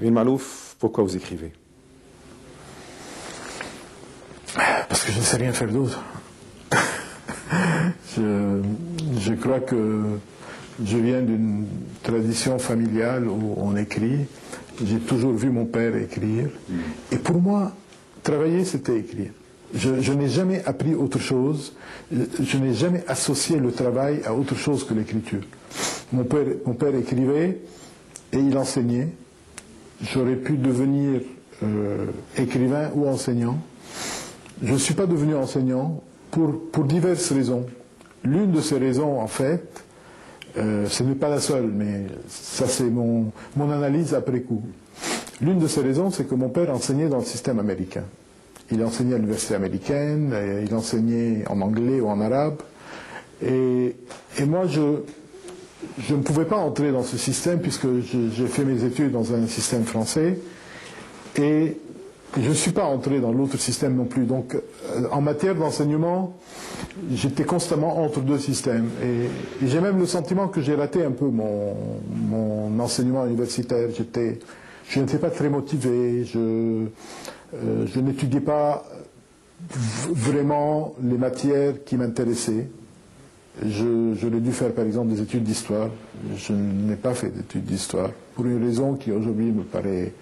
Nabil Malouf, pourquoi vous écrivez? Parce que je ne sais rien faire d'autre. Je crois que je viens d'une tradition familiale où on écrit. J'ai toujours vu mon père écrire. Et pour moi, travailler, c'était écrire. Je n'ai jamais appris autre chose. Je n'ai jamais associé le travail à autre chose que l'écriture. Mon père écrivait et il enseignait. J'aurais pu devenir écrivain ou enseignant. Je ne suis pas devenu enseignant pour diverses raisons. L'une de ces raisons, en fait, ce n'est pas la seule, mais ça c'est mon analyse après coup. L'une de ces raisons, c'est que mon père enseignait dans le système américain. Il enseignait à l'université américaine, il enseignait en anglais ou en arabe. Et moi, je ne pouvais pas entrer dans ce système puisque j'ai fait mes études dans un système français. Et je ne suis pas entré dans l'autre système non plus. Donc, en matière d'enseignement, j'étais constamment entre deux systèmes. Et j'ai même le sentiment que j'ai raté un peu mon enseignement universitaire. Je n'étais pas très motivé. Je n'étudiais pas vraiment les matières qui m'intéressaient. J'aurais dû faire par exemple des études d'histoire. Je n'ai pas fait d'études d'histoire, pour une raison qui aujourd'hui me paraît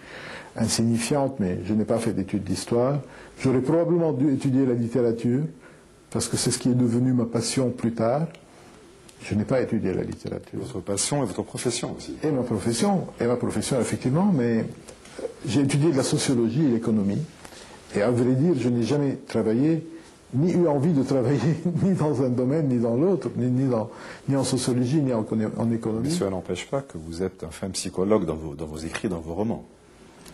insignifiante, mais je n'ai pas fait d'études d'histoire. J'aurais probablement dû étudier la littérature, parce que c'est ce qui est devenu ma passion plus tard. Je n'ai pas étudié la littérature. Votre passion et votre profession aussi. Et ma profession effectivement, mais j'ai étudié de la sociologie et l'économie. Et à vrai dire, je n'ai jamais travaillé, ni eu envie de travailler, ni dans un domaine, ni dans l'autre, ni en sociologie, ni en économie. Mais cela n'empêche pas que vous êtes un fin psychologue dans vos écrits, dans vos romans.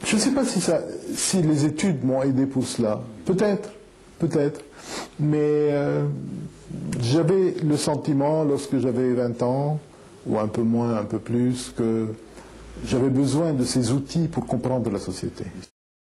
Je ne sais pas si les études m'ont aidé pour cela. Peut-être. Mais j'avais le sentiment, lorsque j'avais 20 ans, ou un peu moins, un peu plus, que j'avais besoin de ces outils pour comprendre la société.